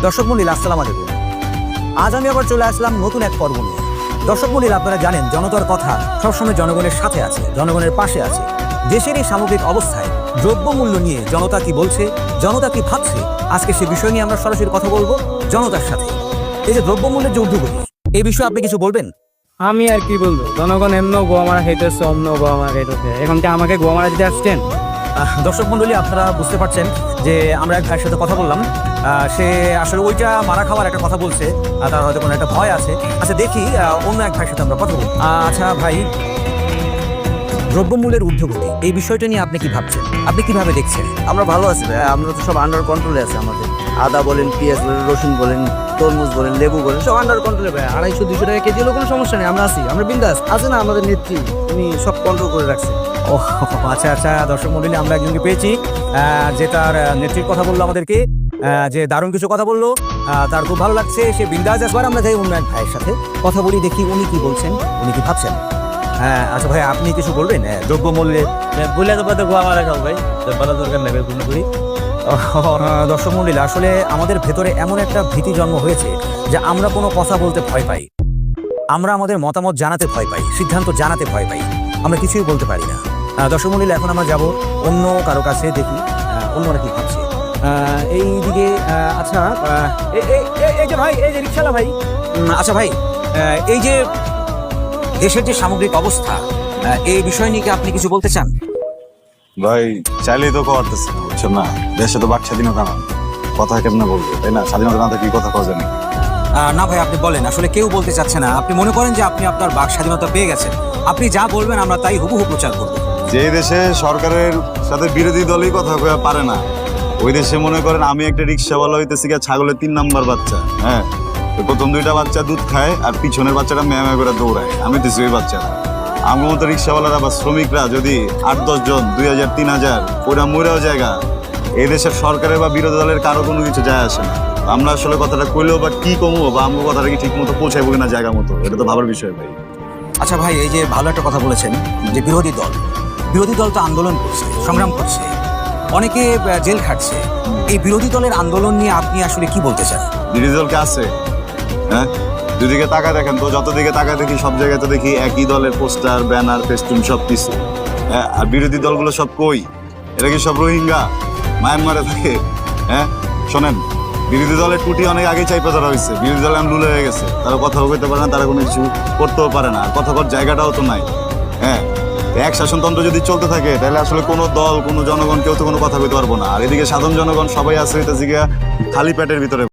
দর্শক মণ্ডলী আসসালামু আলাইকুম। আজ আমি আবার চলে আসলাম নতুন এক পর্ব নিয়ে। দর্শক মণ্ডলী, আপনারা জানেন জনতার কথা সবসময় জনগণের সাথে আছে, জনগণের পাশে আছে। দেশের এই সামগ্রিক অবস্থায় দ্রব্যমূল্য নিয়ে জনতা কি বলছে, জনতা কি ভাবছে, আজকে সে বিষয় নিয়ে আমরা সরাসরি কথা বলবো জনতার সাথে। এই যে দ্রব্যমূল্যের যে ঊর্ধ্বগতি, এই বিষয়ে আপনি কিছু বলবেন? আমি আর কি বলবো, জনগণ এমন গোয়া মারা খাইতেছে, অন্য গোয়া মারা খাইতেছে। এখন কি আমাকে গোয়া মারা দিতে আসছেন? দর্শক মণ্ডলী, আপনারা বুঝতে পারছেন যে আমরা এক ভাইয়ের সাথে কথা বললাম। সে আসলে ওইটা মারা খাওয়ার একটা কথা বলছে, তার হয়তো কোনো একটা ভয় আছে। আচ্ছা দেখি অন্য এক ভাইয়ের সাথে আমরা কথা বলবো। আচ্ছা ভাই, দ্রব্যমূল্যের ঊর্ধ্বগতি এই বিষয়টা নিয়ে আপনি কি ভাবছেন, আপনি কিভাবে দেখছেন? আমরা ভালো আছি ভাই, আমরা তো সব আন্ডার কন্ট্রোলে আছে। আমাদের আদা বলেন, পেঁয়াজ বলেন, রসুন বলেন, তরমুজ বলেন, লেবু বলেন, সব আন্ডার কন্ট্রোলে ভাই। 250-200 টাকা কেজি হলেও কোনো সমস্যা নেই, আমরা আছি, আমরা বিন্দাস আছে না। আমাদের নেত্রী উনি সব কন্ট্রোল করে রাখছে। ও আচ্ছা আচ্ছা, দর্শক মণ্ডলী, আমরা একজনকে পেয়েছি যে তার নেত্রীর কথা বললো আমাদেরকে, যে দারুণ কিছু কথা বললো, তার খুব ভালো লাগছে, সে বিন্দাস। একবার আমরা যাই অন্য এক ভাইয়ের সাথে কথা বলি, দেখি উনি কি বলছেন, উনি কি ভাবছেন। হ্যাঁ আচ্ছা ভাই, আপনি কিছু বলবেন দ্রব্যমূল্যে? বলে তো পাতে গোয়া মারা খাও ভাই, বলা দরকার নেই কোনো করি। দর্শক মণ্ডলী, আসলে আমাদের ভেতরে এমন একটা ভীতি জন্ম হয়েছে যে আমরা কোনো কথা বলতে ভয় পাই, আমরা আমাদের মতামত জানাতে ভয় পাই, সিদ্ধান্ত জানাতে ভয় পাই, আমরা কিছুই বলতে পারি না। দর্শক মণ্ডলী, এখন আমরা যাব অন্য কারো কাছে, দেখি অন্যরা কি ভাবছে এইদিকে। আচ্ছা এই যে ভাই, এই যে রিকশালা ভাই, আচ্ছা ভাই, এই যে দেশের যে সামগ্রিক অবস্থা, এই বিষয় নিয়ে কি আপনি কিছু বলতে চান? ভাই চাইলেই তো করতেছে না, বুঝছো না? দেশে তো বাক স্বাধীনতা না, কথা কেমনে বলবো, তাই না? স্বাধীনতা না থাকলে কথা কওয়া যায় না। না ভাই, আপনি বলেন, আসলে কেউ বলতে চাচ্ছে না। আপনি মনে করেন যে আপনি আপনার বাক স্বাধীনতা পেয়ে গেছেন, আপনি যা বলবেন আমরা তাই হুবহু প্রচার করবো। যে দেশে সরকারের সাথে বিরোধী দলই কথা কয়ে পারে না, ওই দেশে মনে করেন আমি একটা রিক্সাওয়ালা হইতেছি গিয়া ছাগলের 3 নাম্বার বাচ্চা। হ্যাঁ, তো প্রথম 2টা বাচ্চা দুধ খায় আর পিছনের বাচ্চাটা ম্যামা করে দৌড়ায়, আমি তো ওই বাচ্চাটা। আমার মতো রিক্সাওয়ালারা বা শ্রমিকরা যদি 8-10 জন 2000-3000 ওরা মরেও জায়গা, এই দেশের সরকারের বা বিরোধী দলের কারো কোনো কিছু যায় আসে না। আমরা আসলে কথাটা কইলেও বা কি কমবো, বা আমার কথাটা কি ঠিক মতো পৌঁছাইবো কিনা জায়গা মতো, এটা তো ভাবার বিষয় ভাই। আচ্ছা ভাই, এই যে ভালো একটা কথা বলেছেন যে বিরোধী দল তো আন্দোলন করছে, সংগ্রাম করছে, অনেকে জেল খাটছে। এই বিরোধী দলের আন্দোলন নিয়ে আপনি আসলে কি বলতে চান? বিরোধী দলকে আছে, হ্যাঁ, দুদিকে তাকা দেখেন তো, যত দিকে তাকা দেখি সব জায়গায় তো দেখি একই দলের পোস্টার, ব্যানার, ফেস্টুন সব কিছু। হ্যাঁ, আর বিরোধী দলগুলো সব কই? এটা কি সব রোহিঙ্গা মায়ানমারে থাকে? হ্যাঁ শোনেন, বিরোধী দলের টুটি অনেক আগে চাইপা ধরা হয়েছে, বিরোধী দল লুলে হয়ে গেছে, তারা কথাও কইতে পারে না, তারা কোনো কিছু করতেও পারে না, আর কথা কর জায়গাটাও তো নাই। হ্যাঁ, এক শাসনতন্ত্র যদি চলতে থাকে তাহলে আসলে কোনো দল, কোনো জনগণ কেউ তো কোনো কথা কইতে পারবো না। আর এদিকে সাধারণ জনগণ সবাই আছে হইতেছে গিয়া খালি পেটের ভিতরে।